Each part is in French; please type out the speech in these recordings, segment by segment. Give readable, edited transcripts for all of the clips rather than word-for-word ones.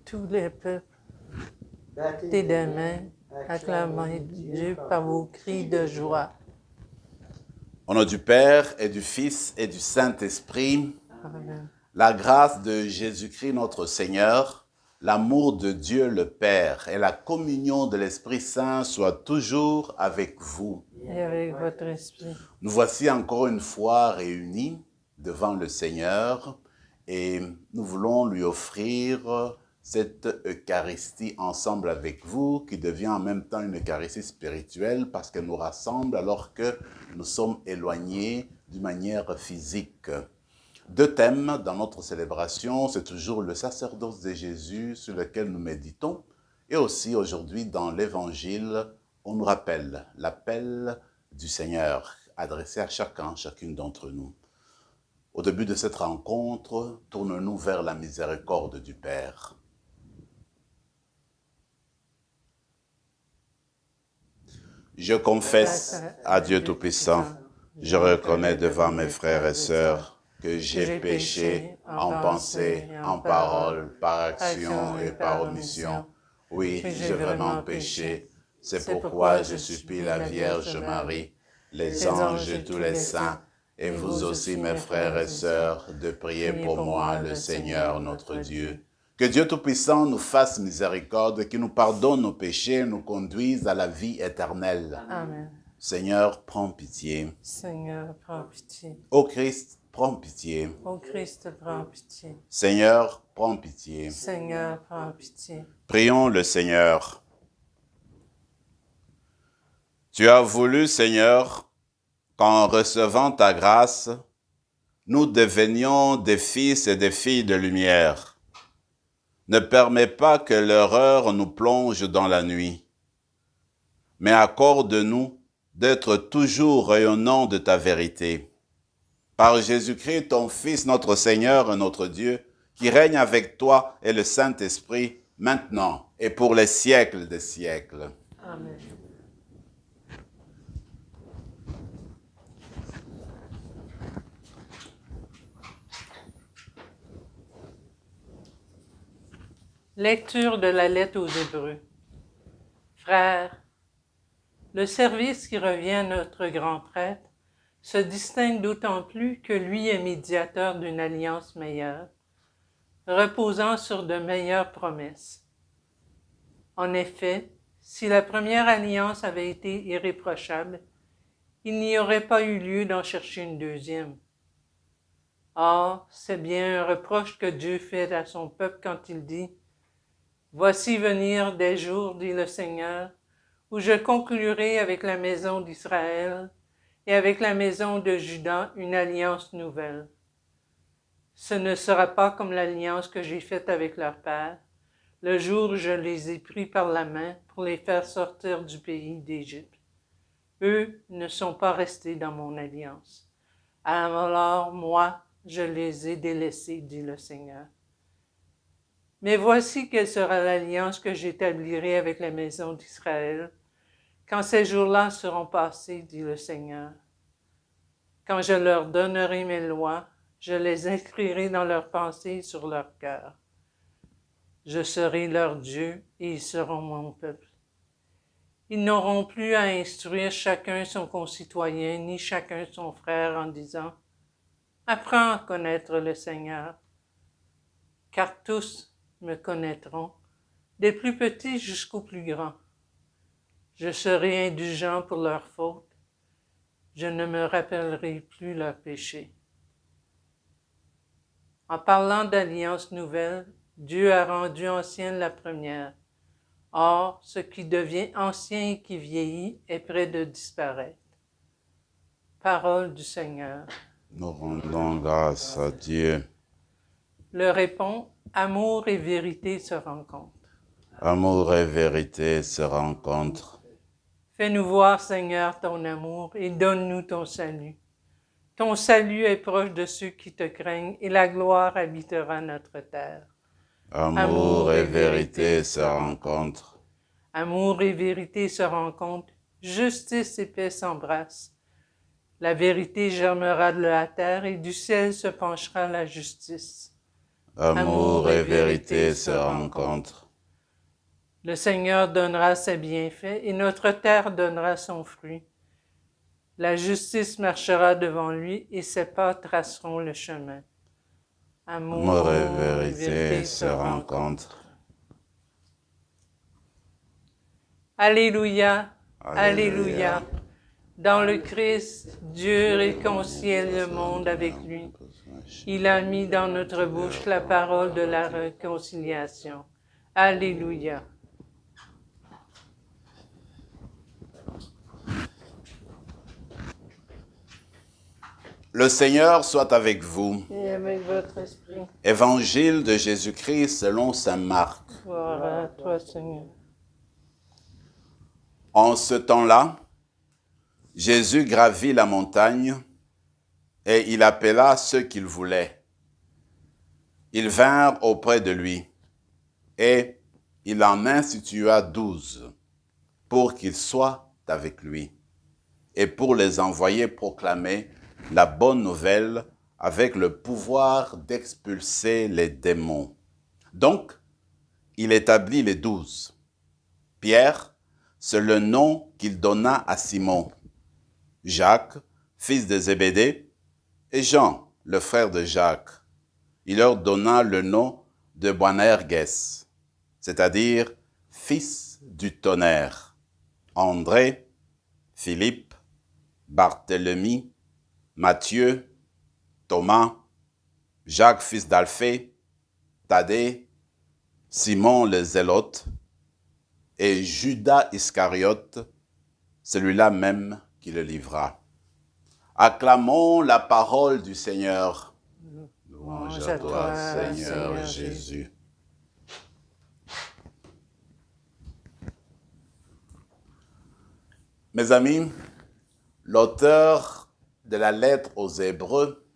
Tous les peuples, battez des mains, acclamez Dieu par vos cris de joie. Au nom du Père et du Fils et du Saint-Esprit, Amen. la grâce de Jésus-Christ notre Seigneur, l'amour de Dieu le Père et la communion de l'Esprit Saint soient toujours avec vous. Et avec votre esprit. Nous voici encore une fois réunis devant le Seigneur et nous voulons lui offrir cette Eucharistie ensemble avec vous qui devient en même temps une Eucharistie spirituelle parce qu'elle nous rassemble alors que nous sommes éloignés d'une manière physique. Deux thèmes dans notre célébration, c'est toujours le sacerdoce de Jésus sur lequel nous méditons et aussi aujourd'hui dans l'Évangile, on nous rappelle l'appel du Seigneur adressé à chacune d'entre nous. Au début de cette rencontre, tournons-nous vers la miséricorde du Père. Je confesse à Dieu Tout-Puissant, je reconnais devant mes frères et sœurs que j'ai péché en pensée, en parole, par action et par omission. Oui, j'ai vraiment péché. C'est pourquoi je supplie la Vierge Marie, les anges et tous les saints, et vous aussi mes frères et sœurs, de prier pour moi le Seigneur notre Dieu. Que Dieu Tout-Puissant nous fasse miséricorde, qu'il nous pardonne nos péchés, nous conduise à la vie éternelle. Amen. Seigneur, prends pitié. Seigneur, prends pitié. Ô Christ, prends pitié. Ô Christ, prends pitié. Seigneur, prends pitié. Seigneur, prends pitié. Prions le Seigneur. Tu as voulu, Seigneur, qu'en recevant ta grâce, nous devenions des fils et des filles de lumière. Ne permets pas que l'erreur nous plonge dans la nuit, mais accorde-nous d'être toujours rayonnants de ta vérité. Par Jésus-Christ, ton Fils, notre Seigneur et notre Dieu, qui règne avec toi et le Saint-Esprit, maintenant et pour les siècles des siècles. Amen. Lecture de la lettre aux Hébreux. Frères, le service qui revient à notre grand prêtre se distingue d'autant plus que lui est médiateur d'une alliance meilleure, reposant sur de meilleures promesses. En effet, si la première alliance avait été irréprochable, il n'y aurait pas eu lieu d'en chercher une deuxième. Or, c'est bien un reproche que Dieu fait à son peuple quand il dit « Voici venir des jours, dit le Seigneur, où je conclurai avec la maison d'Israël et avec la maison de Juda une alliance nouvelle. Ce ne sera pas comme l'alliance que j'ai faite avec leur père, le jour où je les ai pris par la main pour les faire sortir du pays d'Égypte. Eux ne sont pas restés dans mon alliance. Alors moi, je les ai délaissés, dit le Seigneur. Mais voici quelle sera l'alliance que j'établirai avec la maison d'Israël, quand ces jours-là seront passés, dit le Seigneur. Quand je leur donnerai mes lois, je les inscrirai dans leurs pensées et sur leur cœur. Je serai leur Dieu et ils seront mon peuple. Ils n'auront plus à instruire chacun son concitoyen, ni chacun son frère en disant « Apprends à connaître le Seigneur », car tous me connaîtront, des plus petits jusqu'aux plus grands. Je serai indulgent pour leurs fautes, je ne me rappellerai plus leurs péchés. En parlant d'alliance nouvelle, Dieu a rendu ancienne la première. Or, ce qui devient ancien et qui vieillit est près de disparaître. Parole du Seigneur. Nous rendons grâce à Dieu. Le répond, amour et vérité se rencontrent. Amour et vérité se rencontrent. Fais-nous voir, Seigneur, ton amour et donne-nous ton salut. Ton salut est proche de ceux qui te craignent et la gloire habitera notre terre. Amour et vérité se rencontrent. Amour et vérité se rencontrent, justice et paix s'embrassent. La vérité germera de la terre et du ciel se penchera la justice. Amour et vérité se rencontrent. Le Seigneur donnera ses bienfaits et notre terre donnera son fruit. La justice marchera devant lui et ses pas traceront le chemin. Amour et vérité se rencontrent. Alléluia, Alléluia. Alléluia. Dans le Christ, Dieu réconcilie le monde avec lui. Il a mis dans notre bouche la parole de la réconciliation. Alléluia. Le Seigneur soit avec vous. Et avec votre esprit. Évangile de Jésus-Christ selon saint Marc. Gloire à toi, Seigneur. En ce temps-là, Jésus gravit la montagne et il appela ceux qu'il voulait. Ils vinrent auprès de lui et il en institua 12 pour qu'ils soient avec lui et pour les envoyer proclamer la bonne nouvelle avec le pouvoir d'expulser les démons. Donc, il établit les 12. Pierre, c'est le nom qu'il donna à Simon. Jacques, fils de Zébédée, et Jean, le frère de Jacques. Il leur donna le nom de Boanerges, c'est-à-dire fils du tonnerre. André, Philippe, Barthélemy, Matthieu, Thomas, Jacques fils d'Alphée, Thaddée, Simon le Zélote, et Judas Iscariote, celui-là même qui le livra. Acclamons la parole du Seigneur. Louange à toi, Seigneur Jésus. Mes amis, l'auteur de la lettre aux Hébreux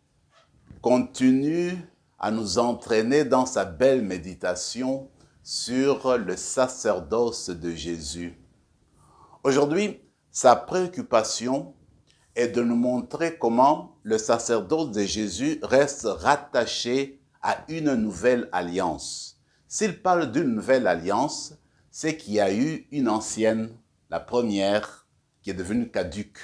continue à nous entraîner dans sa belle méditation sur le sacerdoce de Jésus. Aujourd'hui, sa préoccupation est de nous montrer comment le sacerdoce de Jésus reste rattaché à une nouvelle alliance. S'il parle d'une nouvelle alliance, c'est qu'il y a eu une ancienne, la première, qui est devenue caduque.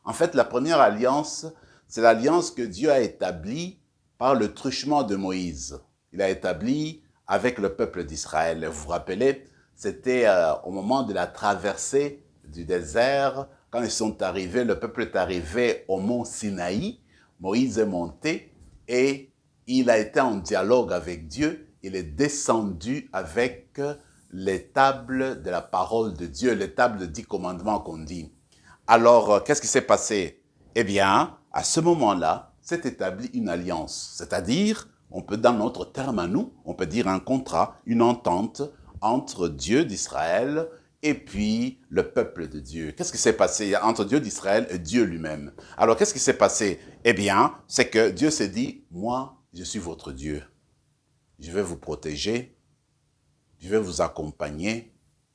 En fait, la première alliance, c'est l'alliance que Dieu a établie par le truchement de Moïse. Il a établi avec le peuple d'Israël. Vous vous rappelez, c'était au moment de la traversée du désert, quand ils sont arrivés, le peuple est arrivé au mont Sinaï, Moïse est monté et il a été en dialogue avec Dieu, il est descendu avec les tables de la parole de Dieu, les tables de 10 commandements qu'on dit. Alors, qu'est-ce qui s'est passé? Eh bien, à ce moment-là, s'est établie une alliance, c'est-à-dire, on peut, dans notre terme à nous, on peut dire un contrat, une entente entre Dieu d'Israël et puis le peuple de Dieu. Qu'est-ce qui s'est passé entre Dieu d'Israël et Dieu lui-même? Alors, qu'est-ce qui s'est passé? Eh bien, c'est que Dieu s'est dit, moi, je suis votre Dieu. Je vais vous protéger, je vais vous accompagner,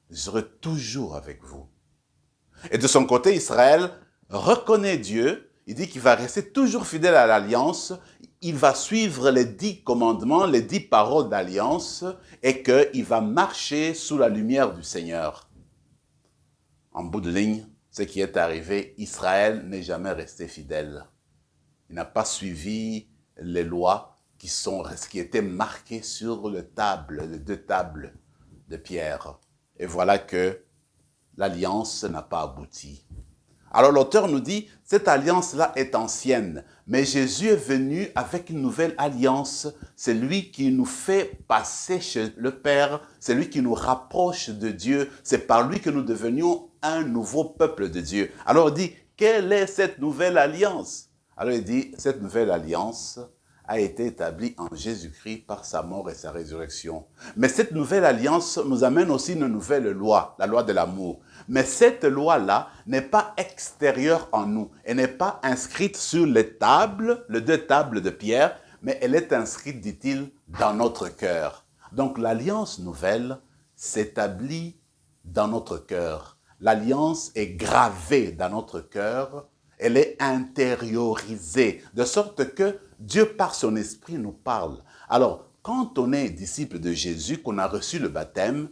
je serai toujours avec vous. Et de son côté, Israël reconnaît Dieu, il dit qu'il va rester toujours fidèle à l'alliance, il va suivre les 10 commandements, les 10 paroles d'alliance, et qu'il va marcher sous la lumière du Seigneur. En bout de ligne, ce qui est arrivé, Israël n'est jamais resté fidèle. Il n'a pas suivi les lois qui étaient marquées sur les 2 tables de pierre. Et voilà que l'alliance n'a pas abouti. Alors l'auteur nous dit, cette alliance-là est ancienne, mais Jésus est venu avec une nouvelle alliance. C'est lui qui nous fait passer chez le Père, c'est lui qui nous rapproche de Dieu, c'est par lui que nous devenions un nouveau peuple de Dieu. Alors il dit, quelle est cette nouvelle alliance? Alors il dit, cette nouvelle alliance a été établie en Jésus-Christ par sa mort et sa résurrection. Mais cette nouvelle alliance nous amène aussi une nouvelle loi, la loi de l'amour. Mais cette loi-là n'est pas extérieure en nous. Elle n'est pas inscrite sur les 2 tables de pierre, mais elle est inscrite, dit-il, dans notre cœur. Donc l'alliance nouvelle s'établit dans notre cœur. L'alliance est gravée dans notre cœur Elle est intériorisée, de sorte que Dieu, par son esprit, nous parle. Alors, quand on est disciple de Jésus, qu'on a reçu le baptême,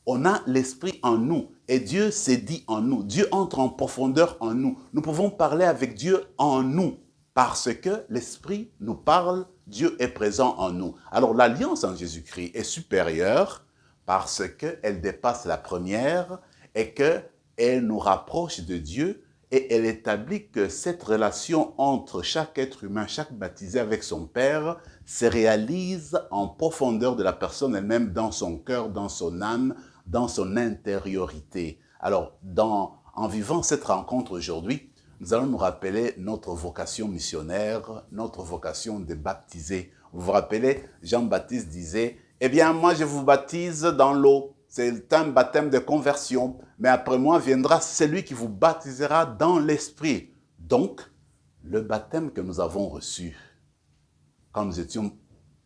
on a l'esprit en nous et Dieu s'est dit en nous. Dieu entre en profondeur en nous. Nous pouvons parler avec Dieu en nous parce que l'esprit nous parle, Dieu est présent en nous. Alors, l'alliance en Jésus-Christ est supérieure parce qu'elle dépasse la première et qu'elle nous rapproche de Dieu et elle établit que cette relation entre chaque être humain, chaque baptisé avec son Père, se réalise en profondeur de la personne elle-même, dans son cœur, dans son âme, dans son intériorité. Alors, en vivant cette rencontre aujourd'hui, nous allons nous rappeler notre vocation missionnaire, notre vocation de baptiser. Vous vous rappelez, Jean-Baptiste disait, « Eh bien, moi, je vous baptise dans l'eau. C'est un baptême de conversion. Mais après moi viendra celui qui vous baptisera dans l'esprit. » Donc, le baptême que nous avons reçu, quand nous étions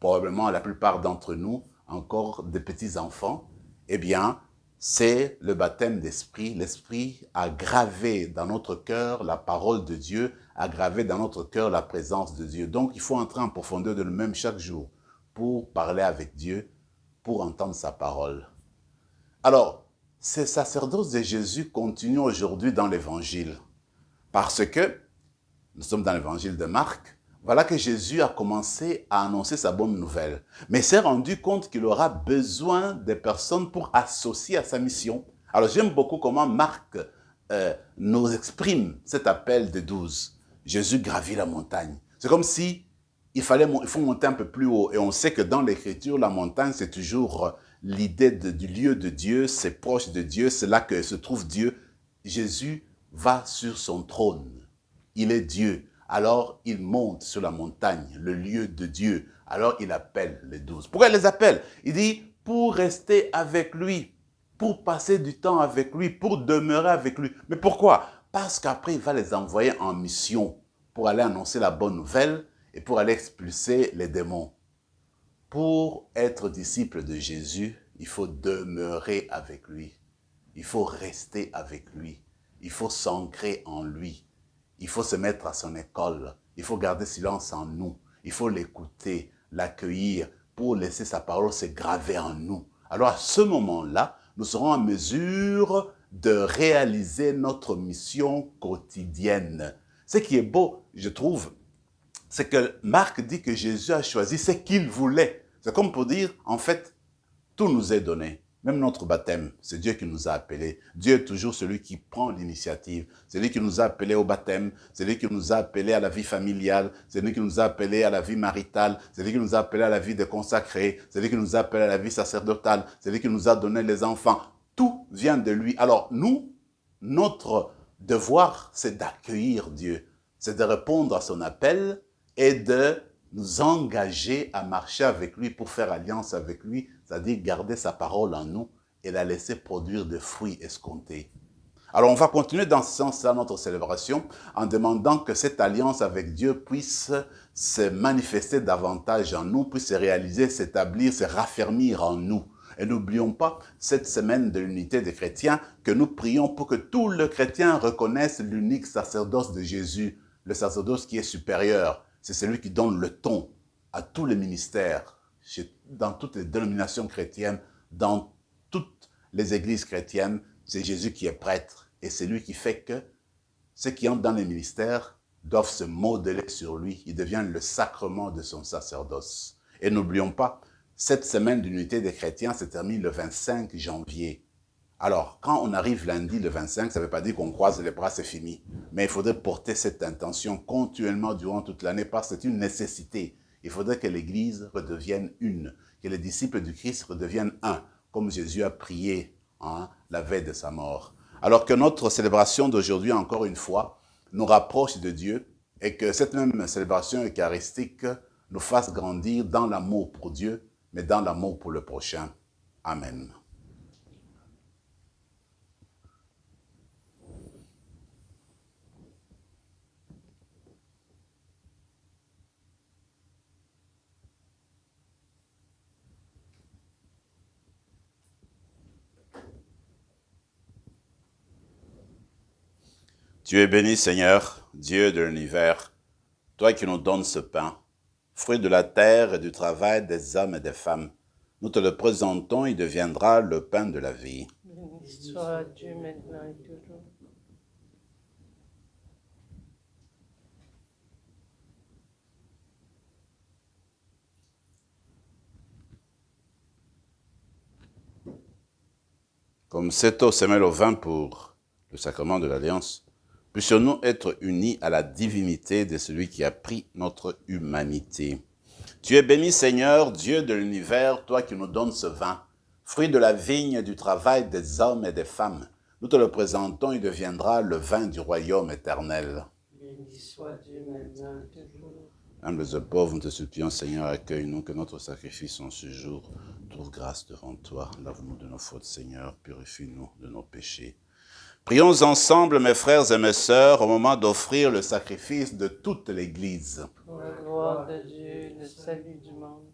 probablement, la plupart d'entre nous, encore des petits enfants, eh bien, c'est le baptême d'esprit. L'esprit a gravé dans notre cœur la parole de Dieu, a gravé dans notre cœur la présence de Dieu. Donc, il faut entrer en profondeur de nous-mêmes chaque jour pour parler avec Dieu, pour entendre sa parole. Alors, ces sacerdoces de Jésus continuent aujourd'hui dans l'Évangile parce que nous sommes dans l'Évangile de Marc. Voilà que Jésus a commencé à annoncer sa bonne nouvelle. Mais s'est rendu compte qu'il aura besoin de personnes pour associer à sa mission. Alors j'aime beaucoup comment Marc nous exprime cet appel des 12. Jésus gravit la montagne. C'est comme si il faut monter un peu plus haut. Et on sait que dans l'Écriture, la montagne, c'est toujours l'idée du lieu de Dieu, c'est proche de Dieu, c'est là que se trouve Dieu. Jésus va sur son trône. Il est Dieu. Alors, il monte sur la montagne, le lieu de Dieu. Alors, il appelle les 12. Pourquoi il les appelle? Il dit, pour rester avec lui, pour passer du temps avec lui, pour demeurer avec lui. Mais pourquoi? Parce qu'après, il va les envoyer en mission pour aller annoncer la bonne nouvelle et pour aller expulser les démons. Pour être disciple de Jésus, il faut demeurer avec lui. Il faut rester avec lui. Il faut s'ancrer en lui. Il faut se mettre à son école. Il faut garder silence en nous. Il faut l'écouter, l'accueillir pour laisser sa parole se graver en nous. Alors à ce moment-là, nous serons en mesure de réaliser notre mission quotidienne. Ce qui est beau, je trouve, c'est que Marc dit que Jésus a choisi ce qu'il voulait. C'est comme pour dire, en fait, tout nous est donné. Même notre baptême, c'est Dieu qui nous a appelés. Dieu est toujours celui qui prend l'initiative. C'est lui qui nous a appelés au baptême. C'est lui qui nous a appelés à la vie familiale. C'est lui qui nous a appelés à la vie maritale. C'est lui qui nous a appelés à la vie de consacrés. C'est lui qui nous a appelés à la vie sacerdotale. C'est lui qui nous a donné les enfants. Tout vient de lui. Alors nous, notre devoir, c'est d'accueillir Dieu. C'est de répondre à son appel et de nous engager à marcher avec lui pour faire alliance avec lui, c'est-à-dire garder sa parole en nous et la laisser produire des fruits escomptés. Alors on va continuer dans ce sens-là notre célébration en demandant que cette alliance avec Dieu puisse se manifester davantage en nous, puisse se réaliser, s'établir, se raffermir en nous. Et n'oublions pas cette semaine de l'unité des chrétiens que nous prions pour que tous les chrétiens reconnaissent l'unique sacerdoce de Jésus, le sacerdoce qui est supérieur. C'est celui qui donne le ton à tous les ministères, dans toutes les dénominations chrétiennes, dans toutes les églises chrétiennes. C'est Jésus qui est prêtre et c'est lui qui fait que ceux qui entrent dans les ministères doivent se modeler sur lui. Il devient le sacrement de son sacerdoce. Et n'oublions pas, cette semaine d'unité des chrétiens se termine le 25 janvier. Alors, quand on arrive lundi, le 25, ça ne veut pas dire qu'on croise les bras, c'est fini. Mais il faudrait porter cette intention continuellement durant toute l'année parce que c'est une nécessité. Il faudrait que l'Église redevienne une, que les disciples du Christ redeviennent un, comme Jésus a prié la veille de sa mort. Alors que notre célébration d'aujourd'hui, encore une fois, nous rapproche de Dieu et que cette même célébration eucharistique nous fasse grandir dans l'amour pour Dieu, mais dans l'amour pour le prochain. Amen. Tu es béni, Seigneur, Dieu de l'univers, toi qui nous donnes ce pain, fruit de la terre et du travail des hommes et des femmes. Nous te le présentons, il deviendra le pain de la vie. Béni soit Dieu maintenant et toujours. Comme cette eau se mêle au vin pour le sacrement de l'Alliance, puissions-nous être unis à la divinité de celui qui a pris notre humanité. Tu es béni, Seigneur, Dieu de l'univers, toi qui nous donnes ce vin, fruit de la vigne et du travail des hommes et des femmes. Nous te le présentons, il deviendra le vin du royaume éternel. Béni soit Dieu maintenant et toujours. Humbles et pauvres, nous te supplions, Seigneur, accueille-nous, que notre sacrifice en ce jour trouve grâce devant toi. Lave-nous de nos fautes, Seigneur, purifie-nous de nos péchés. Prions ensemble, mes frères et mes sœurs, au moment d'offrir le sacrifice de toute l'Église. Pour la gloire de Dieu, le salut du monde.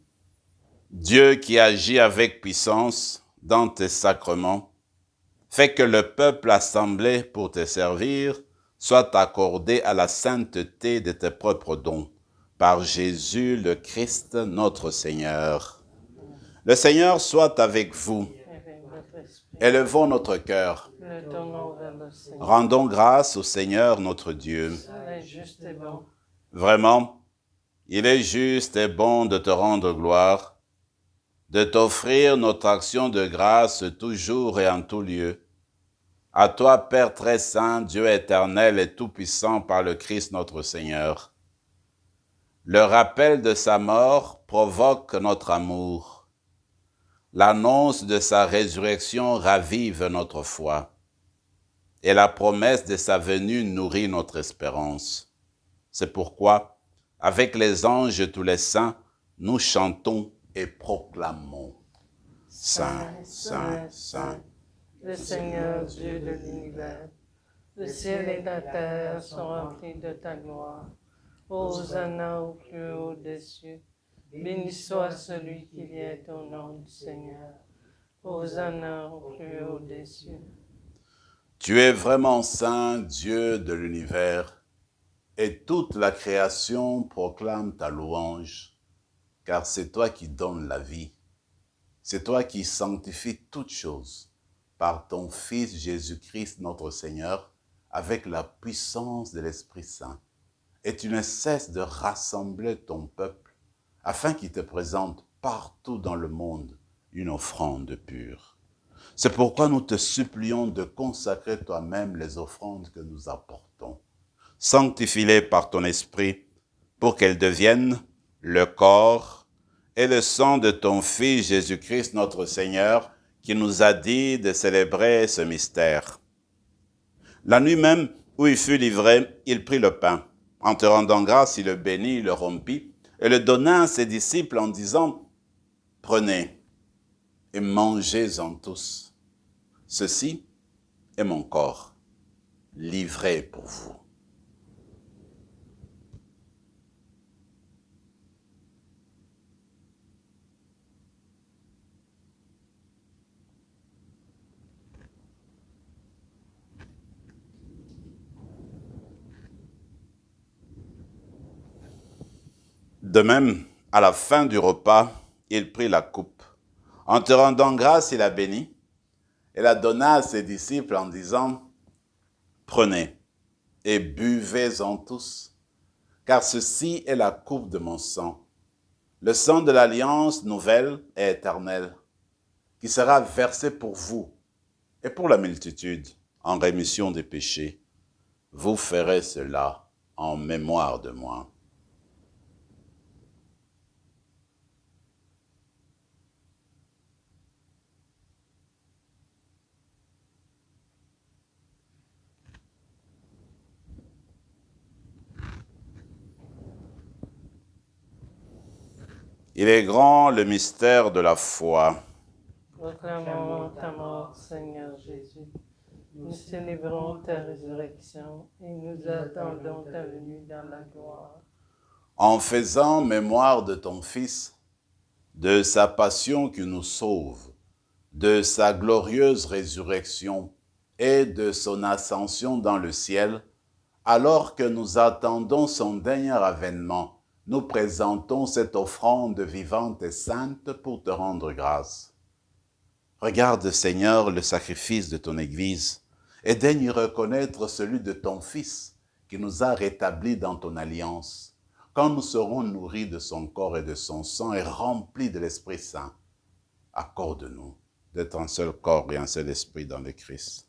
Dieu qui agit avec puissance dans tes sacrements, fais que le peuple assemblé pour te servir soit accordé à la sainteté de tes propres dons. Par Jésus le Christ, notre Seigneur. Le Seigneur soit avec vous. Avec votre esprit. Élevons notre cœur. Le tournons vers le Seigneur. Rendons grâce au Seigneur notre Dieu. Il est juste et bon. Vraiment, il est juste et bon de te rendre gloire, de t'offrir notre action de grâce toujours et en tout lieu. À toi, Père très saint, Dieu éternel et tout-puissant par le Christ notre Seigneur. Le rappel de sa mort provoque notre amour. L'annonce de sa résurrection ravive notre foi. Et la promesse de sa venue nourrit notre espérance. C'est pourquoi, avec les anges et tous les saints, nous chantons et proclamons. Saint, Saint, Saint, le Seigneur Dieu de l'univers. Le ciel et la terre sont remplis de ta gloire. Hosanna au plus haut des cieux. Béni soit celui qui vient au nom du Seigneur. Hosanna au plus haut des cieux. Tu es vraiment saint, Dieu de l'univers, et toute la création proclame ta louange, car c'est toi qui donnes la vie. C'est toi qui sanctifies toutes choses par ton Fils Jésus-Christ notre Seigneur, avec la puissance de l'Esprit Saint. Et tu ne cesses de rassembler ton peuple, afin qu'il te présente partout dans le monde une offrande pure. C'est pourquoi nous te supplions de consacrer toi-même les offrandes que nous apportons. Sanctifie-les par ton esprit, pour qu'elles deviennent le corps et le sang de ton Fils Jésus-Christ notre Seigneur, qui nous a dit de célébrer ce mystère. La nuit même où il fut livré, il prit le pain. En te rendant grâce, il le bénit, il le rompit, et le donna à ses disciples en disant, « Prenez et mangez-en tous. Ceci est mon corps, livré pour vous. » De même, à la fin du repas, il prit la coupe. En te rendant grâce, il la bénit et la donna à ses disciples en disant, « Prenez et buvez-en tous, car ceci est la coupe de mon sang, le sang de l'alliance nouvelle et éternelle, qui sera versé pour vous et pour la multitude en rémission des péchés. Vous ferez cela en mémoire de moi. » Il est grand le mystère de la foi. Proclamons ta mort, Seigneur Jésus. Nous célébrons ta résurrection et nous attendons ta venue dans la gloire. En faisant mémoire de ton Fils, de sa passion qui nous sauve, de sa glorieuse résurrection et de son ascension dans le ciel, Alors que nous attendons son dernier avènement, nous présentons cette offrande vivante et sainte pour te rendre grâce. Regarde, Seigneur, le sacrifice de ton Église et daigne y reconnaître celui de ton Fils qui nous a rétablis dans ton alliance. Quand nous serons nourris de son corps et de son sang et remplis de l'Esprit Saint, accorde-nous d'être un seul corps et un seul esprit dans le Christ.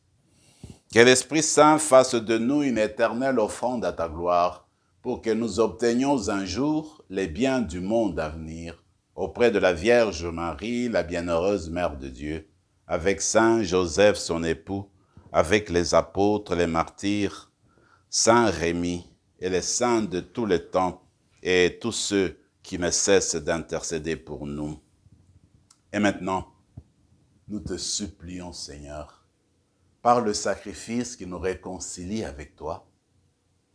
Que l'Esprit Saint fasse de nous une éternelle offrande à ta gloire, pour que nous obtenions un jour les biens du monde à venir, auprès de la Vierge Marie, la bienheureuse Mère de Dieu, avec Saint Joseph son époux, avec les apôtres, les martyrs, Saint Rémy et les saints de tous les temps, et tous ceux qui ne cessent d'intercéder pour nous. Et maintenant, nous te supplions, Seigneur, par le sacrifice qui nous réconcilie avec toi,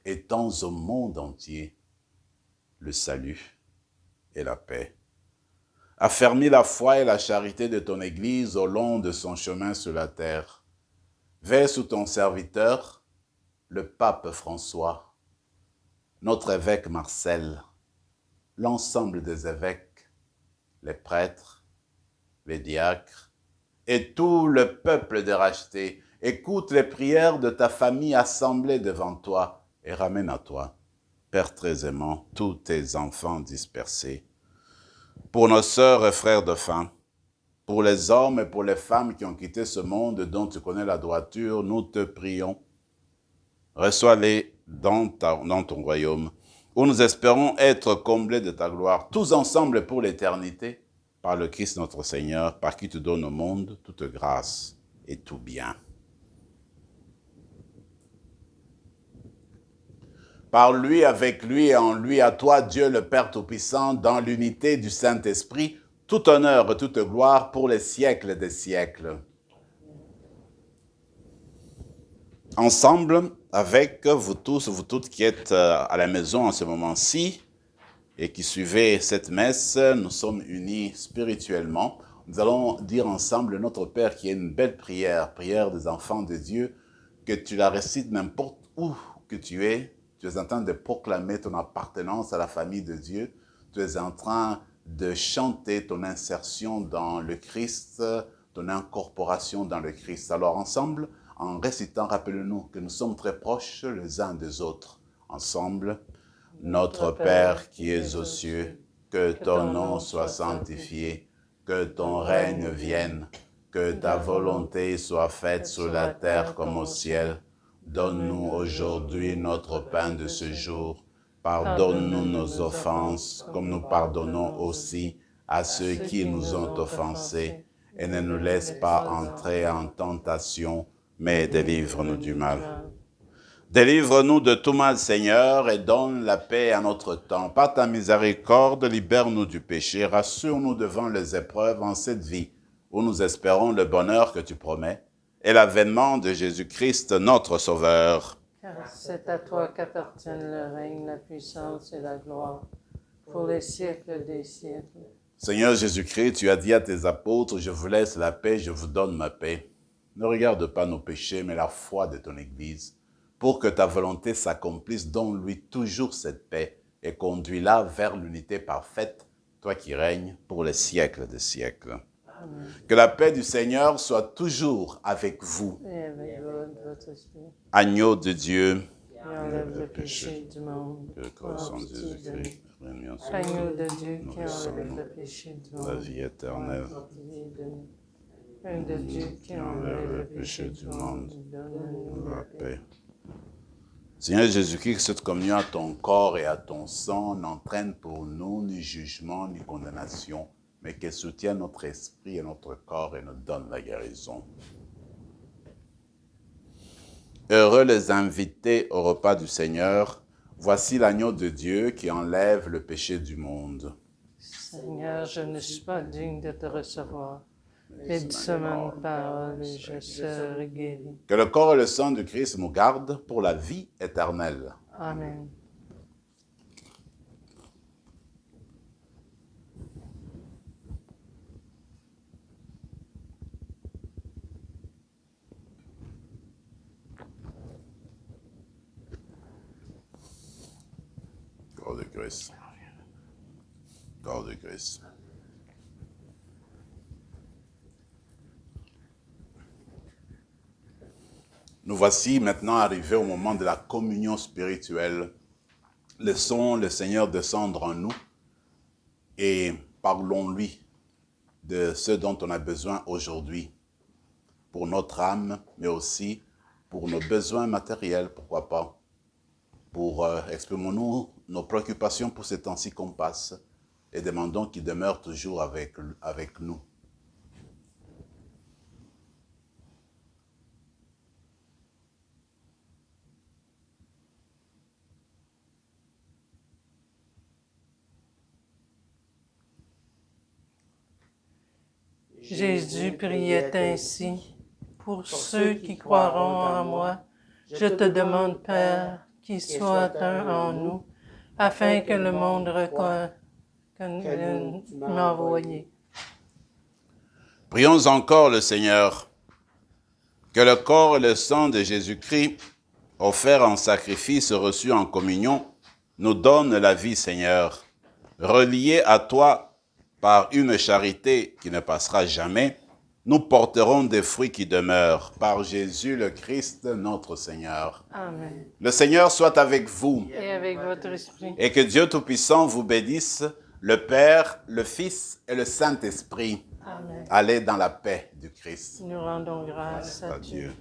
étends au monde entier le salut et la paix. Affermis la foi et la charité de ton Église au long de son chemin sur la terre. Veille sous ton serviteur, le pape François, notre évêque Marcel, l'ensemble des évêques, les prêtres, les diacres et tout le peuple des rachetés. Écoute les prières de ta famille assemblée devant toi et ramène à toi, Père très aimant, tous tes enfants dispersés. Pour nos sœurs et frères de faim, pour les hommes et pour les femmes qui ont quitté ce monde dont tu connais la droiture, nous te prions. Reçois-les dans ton royaume, où nous espérons être comblés de ta gloire, tous ensemble pour l'éternité, par le Christ notre Seigneur, par qui tu donnes au monde toute grâce et tout bien. Par lui, avec lui et en lui, à toi, Dieu le Père Tout-Puissant, dans l'unité du Saint-Esprit, tout honneur et toute gloire pour les siècles des siècles. Ensemble, avec vous tous, vous toutes qui êtes à la maison en ce moment-ci et qui suivez cette messe, nous sommes unis spirituellement. Nous allons dire ensemble notre Père qui est une belle prière, prière des enfants de Dieu, que tu la récites n'importe où que tu es en train de proclamer ton appartenance à la famille de Dieu, tu es en train de chanter ton insertion dans le Christ, ton incorporation dans le Christ. Alors ensemble, en récitant, rappelez-nous que nous sommes très proches les uns des autres. Ensemble, notre Père qui es aux cieux, que ton nom soit sanctifié, que ton règne vienne, que ta volonté soit faite sur la terre comme au ciel. Donne-nous aujourd'hui notre pain de ce jour. Pardonne-nous nos offenses, comme nous pardonnons aussi à ceux qui nous ont offensés. Et ne nous laisse pas entrer en tentation, mais délivre-nous du mal. Délivre-nous de tout mal, Seigneur, et donne la paix à notre temps. Par ta miséricorde, libère-nous du péché, rassure-nous devant les épreuves en cette vie, où nous espérons le bonheur que tu promets, et l'avènement de Jésus-Christ, notre Sauveur. Car c'est à toi qu'appartiennent le règne, la puissance et la gloire, pour les siècles des siècles. Seigneur Jésus-Christ, tu as dit à tes apôtres, je vous laisse la paix, je vous donne ma paix. Ne regarde pas nos péchés, mais la foi de ton Église, pour que ta volonté s'accomplisse, donne-lui toujours cette paix et conduis-la vers l'unité parfaite, toi qui règnes pour les siècles des siècles. Amen. Que la paix du Seigneur soit toujours avec vous. Et avec votre esprit. Agneau de Dieu, qui enlève le péché du monde. Que le croissant de Jésus-Christ, Agneau de Dieu qui enlève le péché du monde. la vie éternelle. Agneau de Dieu qui enlève le péché du monde. Donne-nous La paix. Seigneur Jésus-Christ, que cette communion à ton corps et à ton sang n'entraîne pour nous ni jugement ni condamnation, mais qu'elle soutienne notre esprit et notre corps et nous donne la guérison. Heureux les invités au repas du Seigneur, voici l'agneau de Dieu qui enlève le péché du monde. Seigneur, je ne suis pas digne de te recevoir, mais dis seulement une parole et je serai guéri. Que le corps et le sang de Christ nous gardent pour la vie éternelle. Amen. Christ. Corps de Christ. Nous voici maintenant arrivés au moment de la communion spirituelle. Laissons le Seigneur descendre en nous et parlons-lui de ce dont on a besoin aujourd'hui pour notre âme, mais aussi pour nos besoins matériels, pourquoi pas. Exprimons-nous nos préoccupations pour ces temps-ci qu'on passe et demandons qu'il demeure toujours avec nous. Jésus priait ainsi. Pour ceux qui croiront en moi, je te demande, Père, qu'ils soient un en nous, afin que le monde reconnaisse que tu m'as envoyé. Prions encore le Seigneur, que le corps et le sang de Jésus-Christ, offerts en sacrifice reçu en communion, nous donne la vie, Seigneur, reliés à toi par une charité qui ne passera jamais, nous porterons des fruits qui demeurent. Par Jésus le Christ, notre Seigneur. Amen. Le Seigneur soit avec vous. Et avec votre esprit. Et que Dieu Tout-Puissant vous bénisse, le Père, le Fils et le Saint-Esprit. Amen. Allez dans la paix du Christ. Nous rendons grâce à Dieu. Dieu.